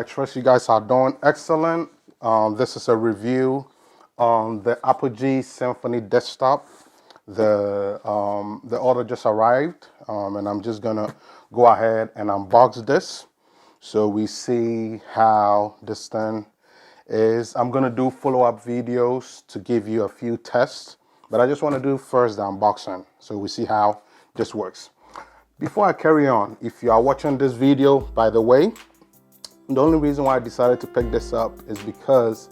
I trust you guys are doing excellent. This is a review on the Apogee Symphony desktop. The order just arrived, and I'm just gonna go ahead and unbox this so we see how this thing is. I'm gonna do follow-up videos to give you a few tests, but I just want to do first the unboxing so we see how this works. Before I carry on, if you are watching this video, by the way, the only reason why I decided to pick this up is because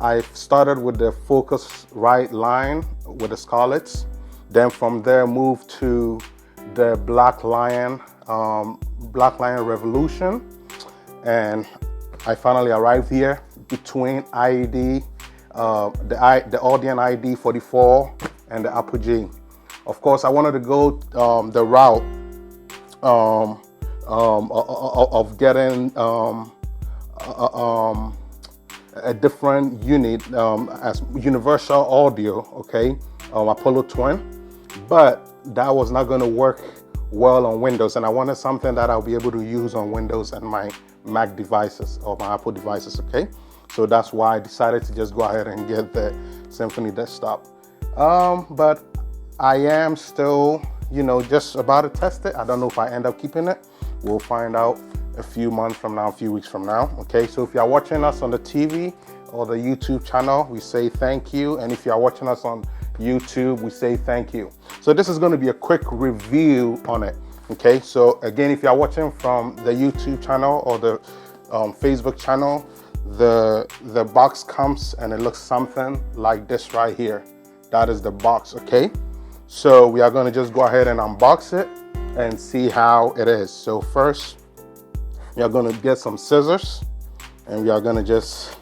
I started with the Focusrite line with the Scarletts, then from there moved to the Black Lion Revolution, and I finally arrived here between IED, the Audion ID 44 and the Apogee. Of course, I wanted to go the route of getting a different unit as universal audio, okay, Apollo Twin, but that was not going to work well on Windows, and I wanted something that I'll be able to use on Windows and my Mac devices or my Apple devices, okay? So that's why I decided to just go ahead and get the Symphony desktop. But I am still, just about to test it. I don't know if I end up keeping it. We'll find out a few months from now, a few weeks from now. Okay, so if you're watching us on the TV or the YouTube channel, we say thank you. And if you're watching us on YouTube, we say thank you. So this is going to be a quick review on it. Okay, so again, if you're watching from the YouTube channel or the Facebook channel, the box comes and it looks something like this right here. That is the box, okay? So we are going to just go ahead and unbox it and see how it is. So first, we are going to get some scissors and we are going to just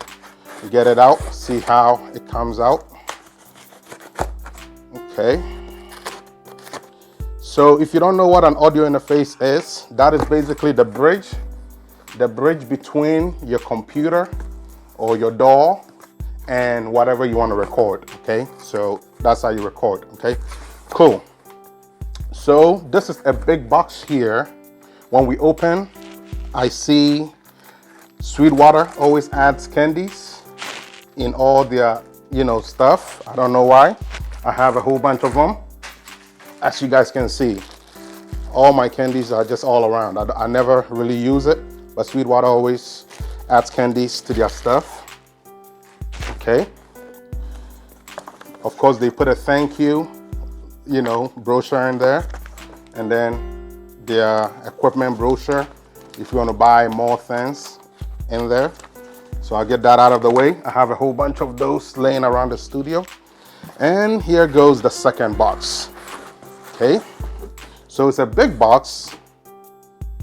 get it out, see how it comes out. Okay. So if you don't know what an audio interface is, that is basically the bridge between your computer or your DAW and whatever you want to record, okay? So that's how you record, okay? Cool. So this is a big box here. When we open, I see Sweetwater always adds candies in all their, stuff. I don't know why. I have a whole bunch of them. As you guys can see, all my candies are just all around. I never really use it, but Sweetwater always adds candies to their stuff. Okay. Of course, they put a thank you, brochure in there, and then their equipment brochure if you want to buy more things in there. So I'll get that out of the way. I have a whole bunch of those laying around the studio. And here goes the second box. Okay. So it's a big box,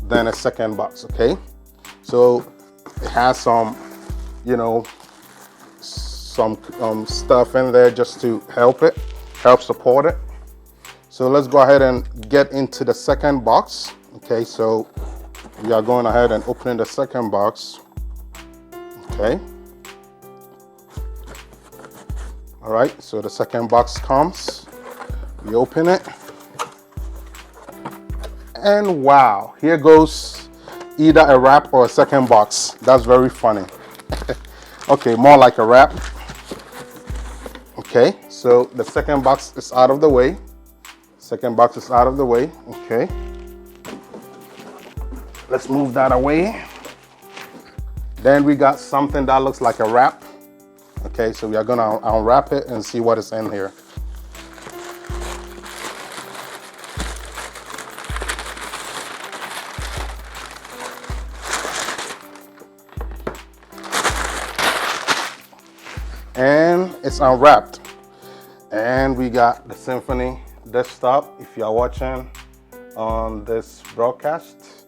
then a second box, okay? So it has some, some stuff in there just to help support it. So let's go ahead and get into the second box. Okay, so we are going ahead and opening the second box. Okay. All right, so the second box comes. We open it. And wow, here goes either a wrap or a second box. That's very funny. Okay, more like a wrap. Okay, so the second box is out of the way. Second box is out of the way. Okay. Let's move that away. Then we got something that looks like a wrap. Okay, so we are gonna unwrap it and see what is in here. And it's unwrapped. And we got the Symphony desktop. If you are watching on this broadcast,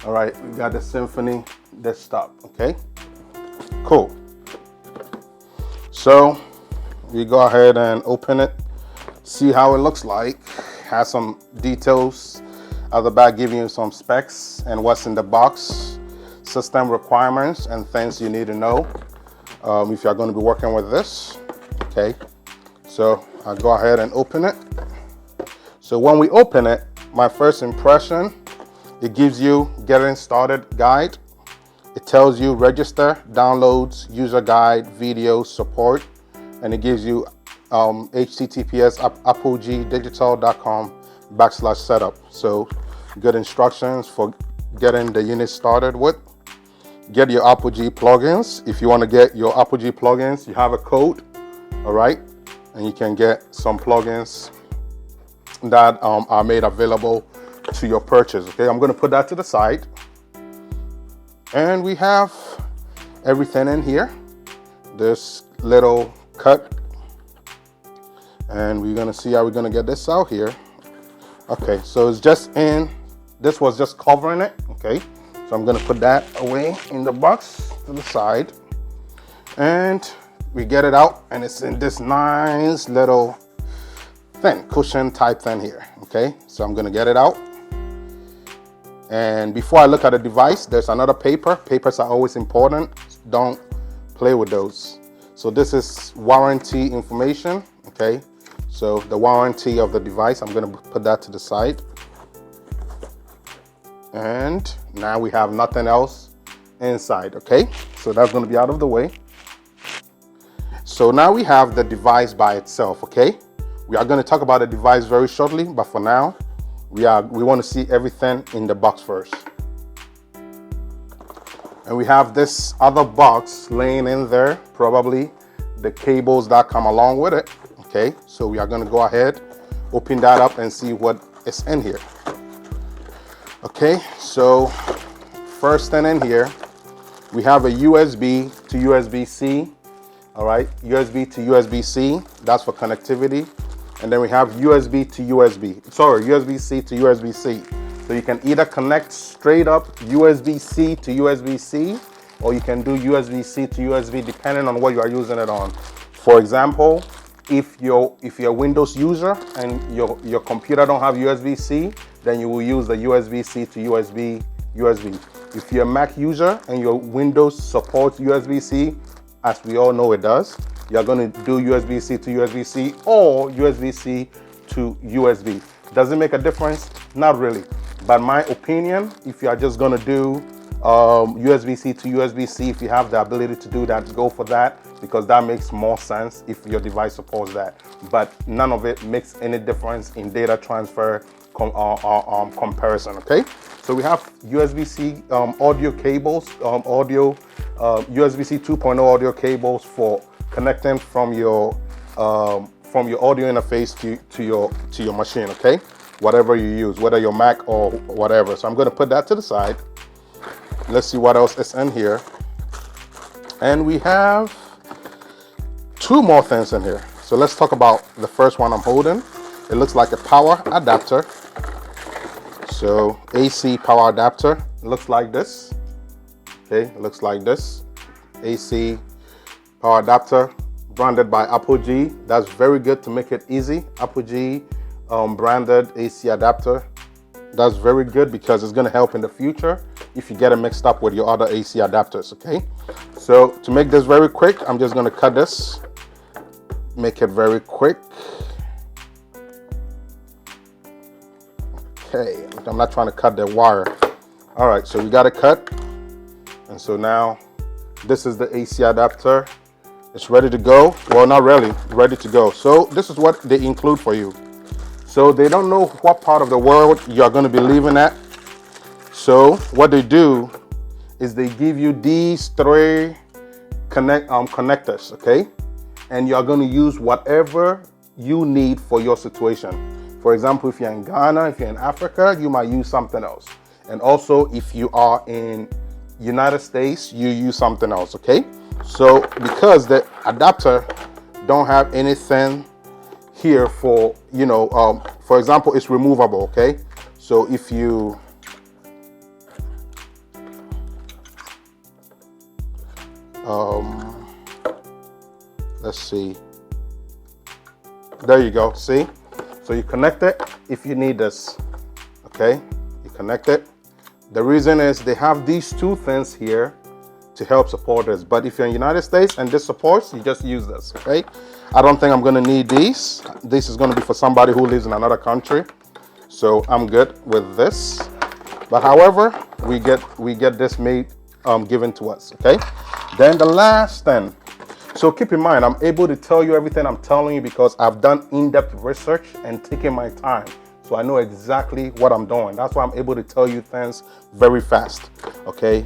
all right, we got the Symphony desktop, okay? Cool. So we go ahead and open it, see how it looks like. Has some details at the back, giving you some specs and what's in the box, system requirements and things you need to know if you're going to be working with this. Okay, so I'll go ahead and open it. So when we open it, my first impression, it gives you getting started guide. It tells you register, downloads, user guide, video, support, and it gives you https://apogeedigital.com/setup. So good instructions for getting the unit started with. Get your Apogee plugins. If you want to get your Apogee plugins, you have a code, all right? And you can get some plugins that are made available to your purchase, okay? I'm going to put that to the side. And we have everything in here. This little cut. And we're going to see how we're going to get this out here. Okay, so it's just in, this was just covering it, okay? So I'm going to put that away in the box to the side. And we get it out, and it's in this nice little thing, cushion type thing here, okay? So I'm going to get it out. And before I look at the device, there's another paper. Papers are always important. Don't play with those. So this is warranty information, okay? So the warranty of the device, I'm going to put that to the side. And now we have nothing else inside, okay? So that's going to be out of the way. So now we have the device by itself, okay? We are going to talk about the device very shortly, but for now, we want to see everything in the box first. And we have this other box laying in there, probably the cables that come along with it, okay? So we are going to go ahead, open that up and see what is in here. Okay, so first thing in here, we have a USB to USB-C, all right? USB to USB-C, that's for connectivity. And then we have USB to USB-C to USB-C. So you can either connect straight up USB-C to USB-C, or you can do USB-C to USB depending on what you are using it on. For example, if you're a Windows user and your computer don't have USB-C, then you will use the USB-C to USB. If you're a Mac user and your Windows supports USB-C, as we all know it does, you're going to do USB-C to USB-C or USB-C to USB. Does it make a difference? Not really. But my opinion, if you are just going to do USB-C to USB-C, if you have the ability to do that, go for that, because that makes more sense if your device supports that. But none of it makes any difference in data transfer comparison, okay? So we have USB-C audio cables, USB-C 2.0 audio cables for connecting from your audio interface to your machine, okay? Whatever you use, whether your Mac or whatever. So I'm going to put that to the side. Let's see what else is in here. And we have two more things in here. So let's talk about the first one I'm holding. It looks like a power adapter. So AC power adapter. It looks like this. Okay, it looks like this. AC power adapter, branded by Apogee. That's very good to make it easy. Apogee branded AC adapter. That's very good because it's going to help in the future if you get it mixed up with your other AC adapters, okay? So to make this very quick, I'm just going to cut this, make it very quick. Okay, I'm not trying to cut the wire. All right, so we got it cut. And so now this is the AC adapter. It's ready to go. Well, not really, ready to go. So this is what they include for you. So they don't know what part of the world you're going to be living at. So what they do is they give you these three connectors, okay? And you're going to use whatever you need for your situation. For example, if you're in Ghana, if you're in Africa, you might use something else. And also, if you are in United States, you use something else, okay? So because the adapter don't have anything here for, for example, it's removable, okay? So if you, let's see, there you go, see? So you connect it if you need this, okay? You connect it. The reason is they have these two things here to help support this. But if you're in the United States and this supports, you just use this, okay? I don't think I'm gonna need these. This is gonna be for somebody who lives in another country. So I'm good with this. But however, we get this made given to us, okay? Then the last thing, so keep in mind, I'm able to tell you everything I'm telling you because I've done in-depth research and taken my time. So I know exactly what I'm doing. That's why I'm able to tell you things very fast, okay?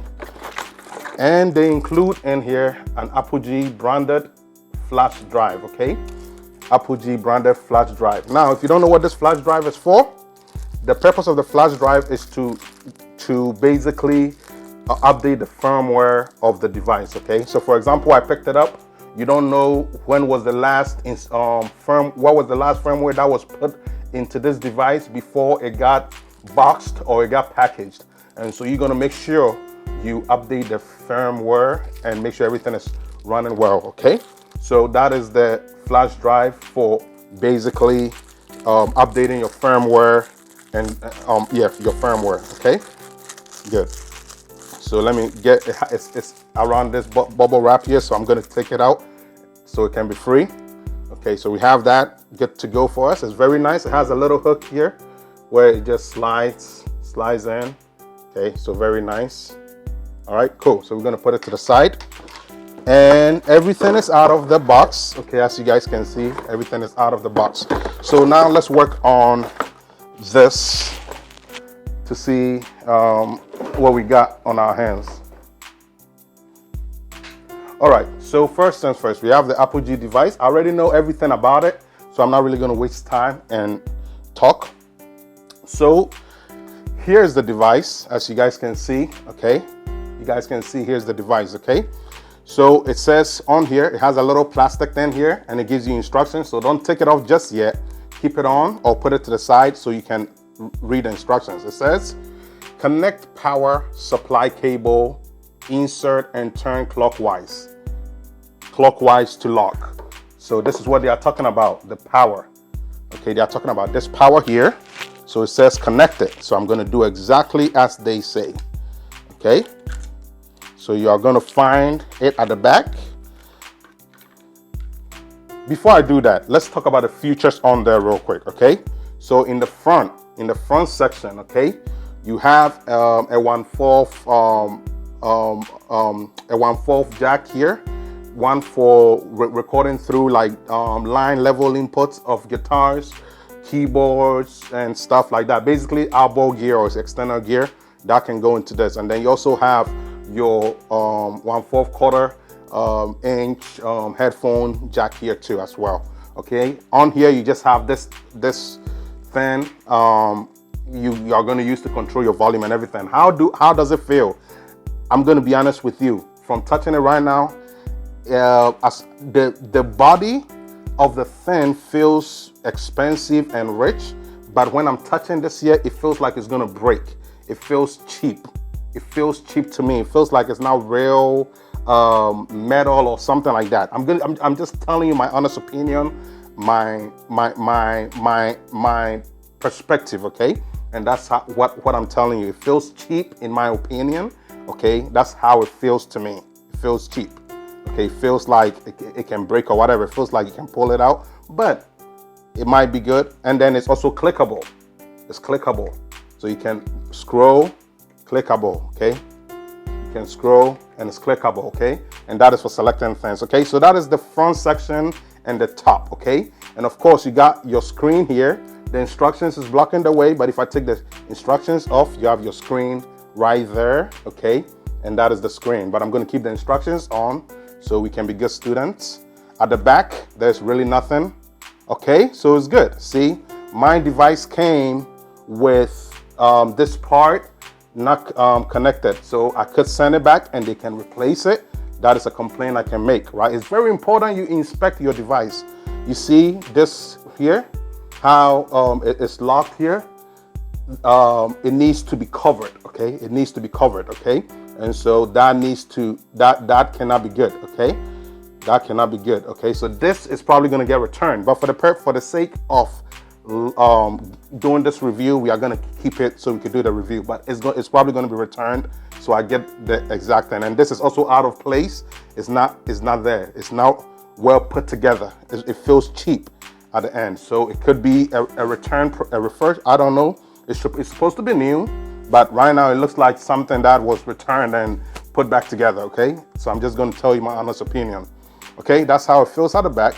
And they include in here an Apogee branded flash drive, okay? Apogee branded flash drive. Now, if you don't know what this flash drive is for, the purpose of the flash drive is to basically update the firmware of the device, okay? So for example, I picked it up. You don't know when was the last what was the last firmware that was put into this device before it got boxed or it got packaged. And so you're gonna make sure you update the firmware and make sure everything is running well, okay? So that is the flash drive for basically updating your firmware and your firmware, okay? Good. So let me get it's around this bubble wrap here, so I'm gonna take it out so it can be free. Okay, so we have that good to go for us. It's very nice. It has a little hook here where it just slides in. Okay, so very nice. All right, cool. So we're gonna put it to the side, and everything is out of the box. Okay, as you guys can see, everything is out of the box. So now let's work on this to see what we got on our hands. All right, so first things first, we have the Apogee device. I already know everything about it, so I'm not really gonna waste time and talk. So here's the device, as you guys can see, okay? You guys can see, here's the device, okay? So it says on here, it has a little plastic thing here, and it gives you instructions, so don't take it off just yet. Keep it on or put it to the side so you can read the instructions. It says, connect power supply cable, insert and turn clockwise to lock. So this is what they are talking about, the power. Okay, they are talking about this power here. So it says connect it. So I'm going to do exactly as they say. Okay, so you are going to find it at the back. Before I do that, let's talk about the features on there real quick. Okay, so in the front section, okay, you have a 1/4 a 1/4 jack here, one for recording through like line level inputs of guitars, keyboards, and stuff like that. Basically, elbow gear or external gear that can go into this. And then you also have your 1/4 quarter inch headphone jack here too as well. Okay, on here you just have this thing you are going to use to control your volume and everything. How does it feel? I'm going to be honest with you. From touching it right now, as the body of the thing feels expensive and rich, but when I'm touching this here, it feels like it's going to break. It feels cheap. It feels cheap to me. It feels like it's not real metal or something like that. I'm just telling you my honest opinion, my perspective, okay? And that's what I'm telling you. It feels cheap in my opinion. Okay, that's how it feels to me. It feels cheap. Okay, it feels like it can break or whatever. It feels like you can pull it out, but it might be good. And then it's also clickable. It's clickable. So you can scroll, clickable, okay? You can scroll and it's clickable, okay? And that is for selecting things, okay? So that is the front section and the top, okay? And of course, you got your screen here. The instructions is blocking the way, but if I take the instructions off, you have your screen right there, okay? And that is the screen, but I'm going to keep the instructions on so we can be good students. At the back, there's really nothing, okay? So it's good. See, my device came with this part not connected, so I could send it back and they can replace it. That is a complaint I can make, right? It's very important you inspect your device. You see this here, how it's locked here. It needs to be covered, okay? It needs to be covered, okay? And so that needs to, that cannot be good, okay? That cannot be good, okay? So this is probably gonna get returned, but for the sake of doing this review, we are gonna keep it so we can do the review, but it's probably gonna be returned, so I get the exact thing. And this is also out of place. It's not there. It's not well put together. It feels cheap at the end, so it could be a return, a refurb. I don't know. It's supposed to be new, but right now it looks like something that was returned and put back together, okay? So I'm just going to tell you my honest opinion. Okay, that's how it feels at the back,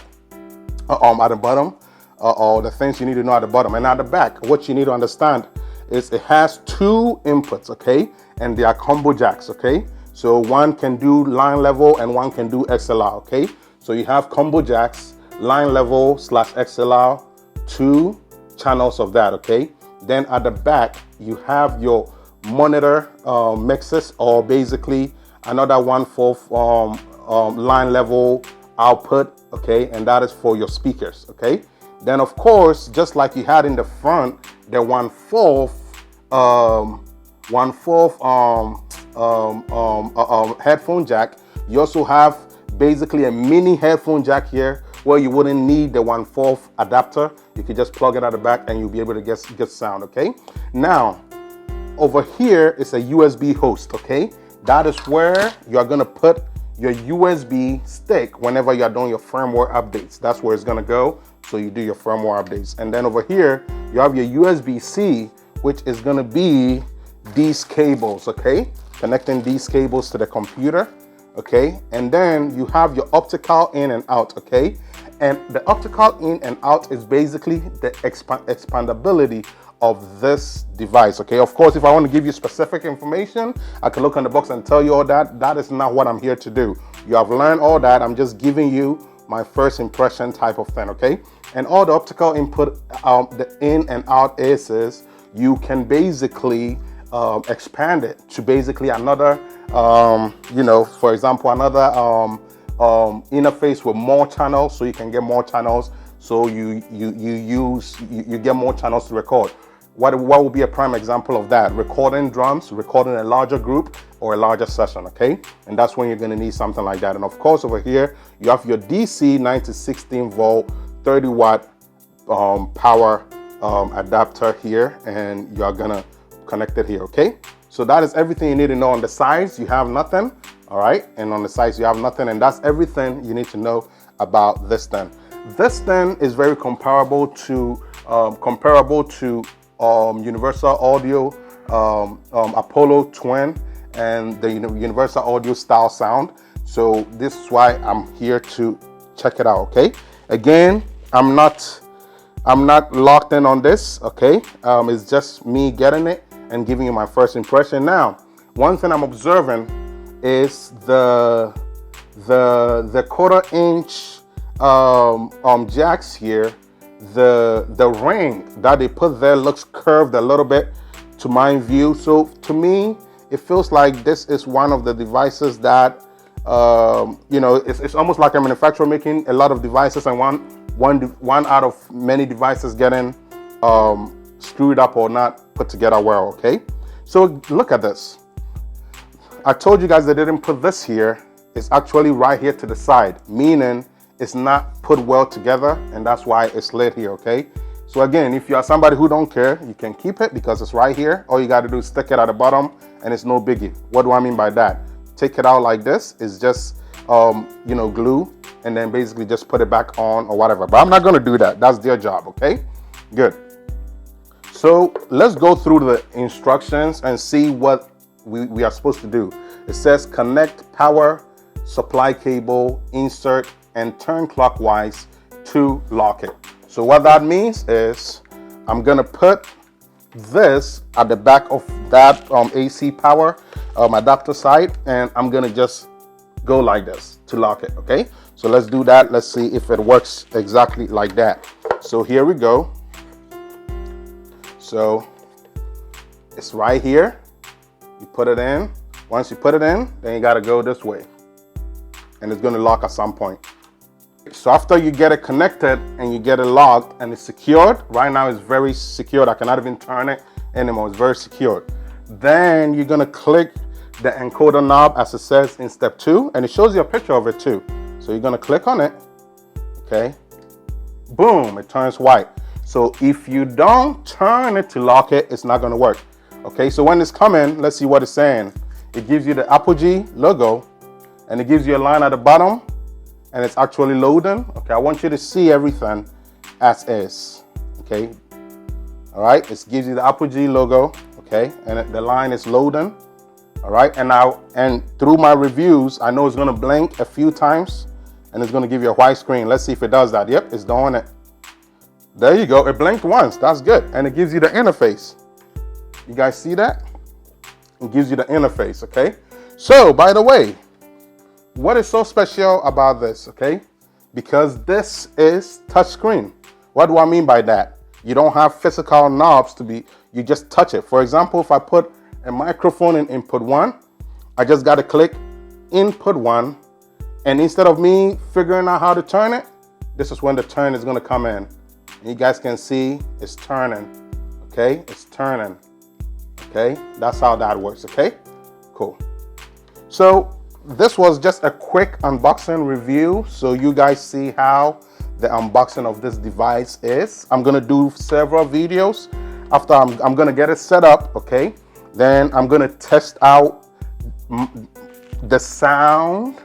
at the bottom, or the things you need to know at the bottom. And at the back, what you need to understand is it has 2 inputs, okay? And they are combo jacks, okay? So one can do line level and one can do XLR, okay? So you have combo jacks, line level / XLR, 2 channels of that, okay? Then at the back, you have your monitor mixes, or basically another 1/4 line level output, okay? And that is for your speakers, okay? Then of course, just like you had in the front, the 1/4 headphone jack, you also have basically a mini headphone jack here where you wouldn't need the 1/4 adapter. You could just plug it at the back and you'll be able to get sound, okay? Now, over here is a USB host, okay? That is where you're gonna put your USB stick whenever you're doing your firmware updates. That's where it's gonna go, so you do your firmware updates. And then over here, you have your USB-C, which is gonna be these cables, okay? Connecting these cables to the computer, okay? And then you have your optical in and out, okay? And the optical in and out is basically the expandability of this device, okay? Of course, if I want to give you specific information, I can look on the box and tell you all that. That is not what I'm here to do. You have learned all that. I'm just giving you my first impression type of thing, okay? And all the optical input, the in and out is you can basically expand it to basically another, for example, another interface with more channels, so you can get more channels. So you get more channels to record. What would be a prime example of that? Recording drums, recording a larger group or a larger session, okay? And that's when you're gonna need something like that. And of course, over here, you have your DC 9 to 16 volt, 30 watt power adapter here, and you're gonna connect it here, okay? So that is everything you need to know. On the sides, you have nothing, all right? And on the sides, you have nothing, and that's everything you need to know about this thing. This thing is very comparable to Universal Audio Apollo Twin and the Universal Audio style sound. So this is why I'm here to check it out, okay? Again, I'm not locked in on this, okay? It's just me getting it and giving you my first impression. Now, one thing I'm observing is the 1/4 inch jacks here. The ring that they put there looks curved a little bit to my view. So to me, it feels like this is one of the devices that it's almost like a manufacturer making a lot of devices and one out of many devices getting screwed up or not put together well, okay? So look at this. I told you guys they didn't put this here. It's actually right here to the side, meaning it's not put well together, and that's why it's lit here, okay? So again, if you are somebody who don't care, you can keep it because it's right here. All you got to do is stick it at the bottom, and it's no biggie. What do I mean by that? Take it out like this. It's just, glue, and then basically just put it back on or whatever. But I'm not going to do that. That's their job, okay? Good. So let's go through the instructions and see what we are supposed to do. It says connect power supply cable, insert, and turn clockwise to lock it. So what that means is I'm gonna put this at the back of that AC power adapter side, and I'm gonna just go like this to lock it, okay? So let's do that. Let's see if it works exactly like that. So here we go. So it's right here. You put it in. Once you put it in, then you gotta go this way, and it's gonna lock at some point. So after you get it connected and you get it locked and it's secured, right now it's very secured. I cannot even turn it anymore. It's very secured. Then you're gonna click the encoder knob as it says in step 2, and it shows you a picture of it too. So you're gonna click on it, okay? Boom, it turns white. So if you don't turn it to lock it, it's not gonna work. Okay, so when it's coming, let's see what it's saying. It gives you the Apogee logo, and it gives you a line at the bottom, and it's actually loading. Okay, I want you to see everything as is. Okay, all right, it gives you the Apogee logo, okay, and the line is loading. All right, and through my reviews, I know it's gonna blink a few times and it's gonna give you a white screen. Let's see if it does that. Yep, it's doing it. There you go, it blinked once, that's good. And it gives you the interface. You guys see that? It gives you the interface, okay? So, by the way, what is so special about this, okay? Because this is touchscreen. What do I mean by that? You don't have physical knobs you just touch it. For example, if I put a microphone in input 1, I just got to click input 1, and instead of me figuring out how to turn it, this is when the turn is going to come in. And you guys can see it's turning, okay? It's turning, okay? That's how that works, okay? Cool. So this was just a quick unboxing review so you guys see how the unboxing of this device is. I'm gonna do several videos after I'm gonna get it set up, okay? Then I'm gonna test out the sound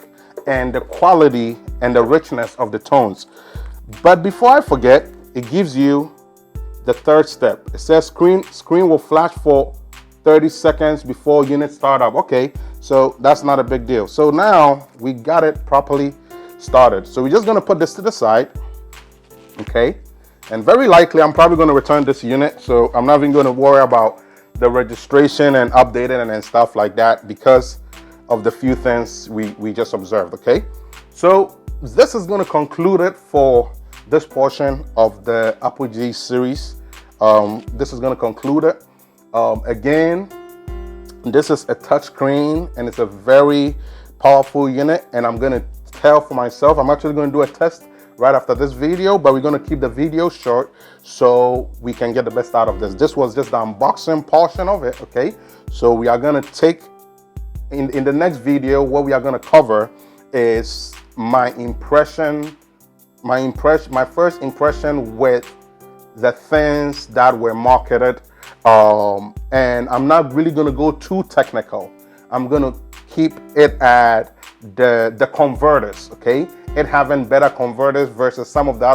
and the quality and the richness of the tones. But before I forget, it gives you the third step. It says screen will flash for 30 seconds before unit startup. Okay, so that's not a big deal. So now we got it properly started. So we're just gonna put this to the side, okay? And very likely I'm probably gonna return this unit. So I'm not even gonna worry about the registration and updating and stuff like that because of the few things we just observed, okay? So this is gonna conclude it for this portion of the Apogee series. This is gonna conclude it. Again, this is a touchscreen and it's a very powerful unit, and I'm gonna tell for myself. I'm actually gonna do a test right after this video, but we're gonna keep the video short so we can get the best out of this. This was just the unboxing portion of it, okay? So we are gonna take, in the next video, what we are gonna cover is my first impression with the things that were marketed. And I'm not really gonna go too technical. I'm gonna keep it at the converters, okay? It having better converters versus some of the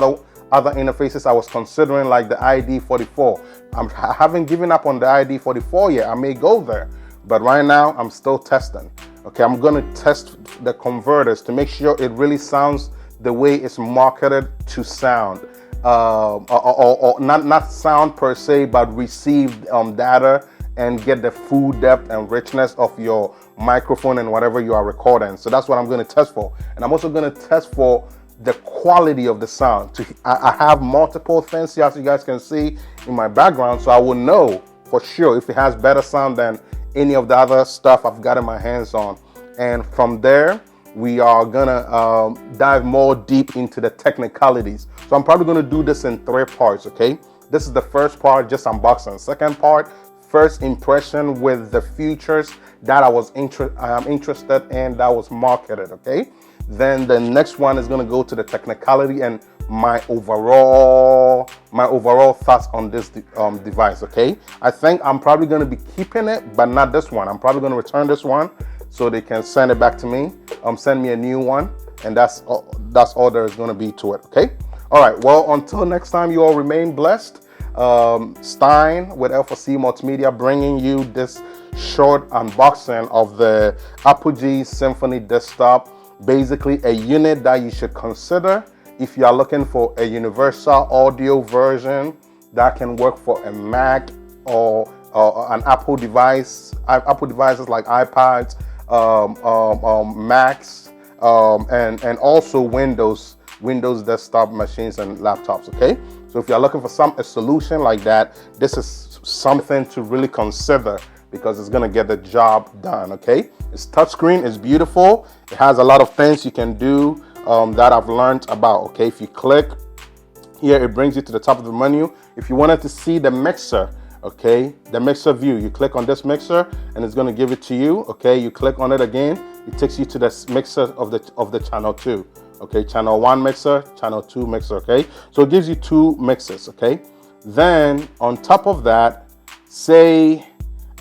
other interfaces I was considering, like the ID44. I haven't given up on the ID44 yet. I may go there, but right now I'm still testing. Okay, I'm gonna test the converters to make sure it really sounds the way it's marketed to sound. Or not sound per se, but receive data and get the full depth and richness of your microphone and whatever you are recording. So that's what I'm going to test for. And I'm also going to test for the quality of the sound. I have multiple things here, as you guys can see in my background, so I will know for sure if it has better sound than any of the other stuff I've got in my hands on. And from there, we are gonna dive more deep into the technicalities. So I'm probably gonna do this in 3 parts, okay? This is the first part, just unboxing. Second part, first impression with the features that I am interested in, that was marketed, okay? Then the next one is gonna go to the technicality and my overall thoughts on this device, okay? I think I'm probably gonna be keeping it, but not this one. I'm probably gonna return this one so they can send it back to me, send me a new one, and that's all there is gonna be to it, okay? All right, well, until next time, you all remain blessed. Stein with L4C Multimedia bringing you this short unboxing of the Apogee Symphony desktop. Basically a unit that you should consider if you are looking for a universal audio version that can work for a Mac or an Apple device, Apple devices like iPads, Macs, and also Windows desktop machines and laptops, okay? So if you're looking for a solution like that, this is something to really consider because it's gonna get the job done, okay? It's touchscreen, it's beautiful. It has a lot of things you can do that I've learned about, okay? If you click here, it brings you to the top of the menu. If you wanted to see the mixer, okay, the mixer view, you click on this mixer and it's gonna give it to you, okay? You click on it again, it takes you to the mixer of the channel 2. Okay, channel 1 mixer, channel 2 mixer, okay? So it gives you 2 mixes, okay? Then on top of that, say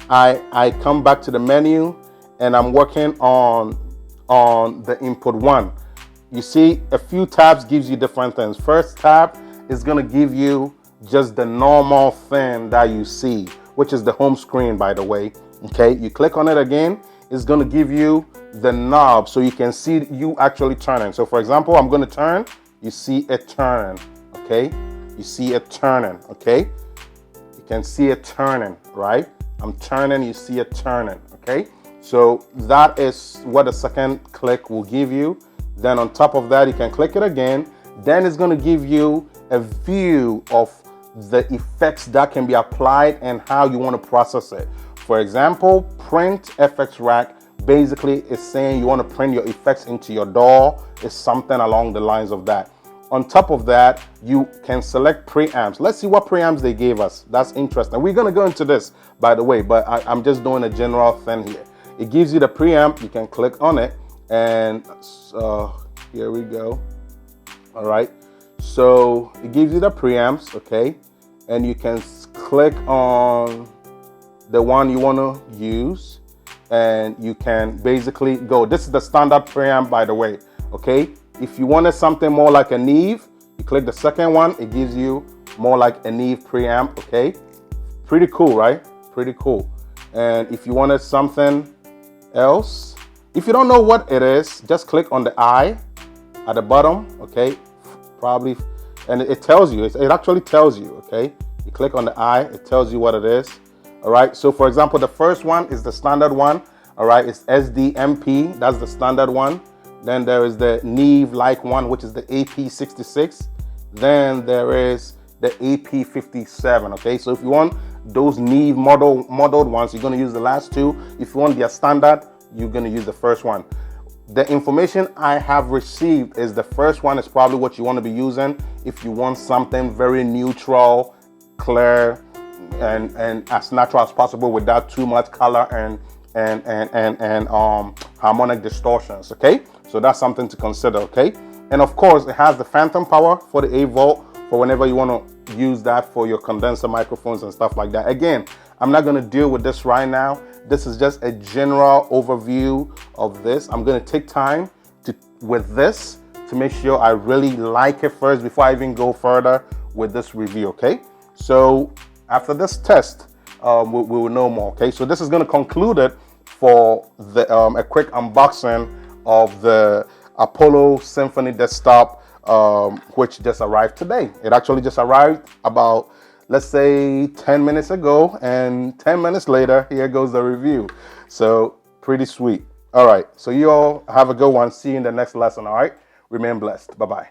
I come back to the menu and I'm working on the input 1. You see a few tabs gives you different things. First tab is gonna give you just the normal thing that you see, which is the home screen, by the way. Okay, you click on it again, it's going to give you the knob so you can see you actually turning. So for example, I'm going to turn, you see it turning. Okay, you see it turning. Okay, you can see it turning, right? I'm turning, you see it turning. Okay, so that is what the second click will give you. Then on top of that, you can click it again. Then it's going to give you a view of the effects that can be applied and how you want to process it. For example, print FX rack basically is saying you want to print your effects into your DAW. It's something along the lines of that. On top of that, you can select preamps. Let's see what preamps they gave us. That's interesting. We're going to go into this, by the way, but I'm just doing a general thing here. It gives you the preamp. You can click on it, and here we go. All right. So it gives you the preamps, okay? And you can click on the one you want to use, and you can basically go. This is the standard preamp, by the way, okay? If you wanted something more like a Neve, you click the second one. It gives you more like a Neve preamp, okay? Pretty cool, right? Pretty cool. And if you wanted something else, if you don't know what it is, just click on the eye at the bottom, okay? Probably, and it tells you, it actually tells you, okay? You click on the eye, it tells you what it is. All right, so for example, the first one is the standard one. All right, it's SDMP, that's the standard one. Then there is the Neve-like one, which is the AP66. Then there is the AP57, okay? So if you want those Neve modeled ones, you're gonna use the last two. If you want their standard, you're gonna use the first one. The information I have received is the first one is probably what you want to be using if you want something very neutral, clear, and as natural as possible without too much color and harmonic distortions. Okay, so that's something to consider. Okay, and of course it has the phantom power for the 8 volt for whenever you want to use that for your condenser microphones and stuff like that. Again, I'm not going to deal with this right now. This is just a general overview of this. I'm going to take time with this to make sure I really like it first before I even go further with this review, okay? So after this test, we will know more, okay? So this is going to conclude it for the a quick unboxing of the Apollo Symphony desktop, which just arrived today. It actually just arrived about, let's say, 10 minutes ago, and 10 minutes later, here goes the review. So pretty sweet. All right, so you all have a good one. See you in the next lesson, all right? Remain blessed. Bye-bye.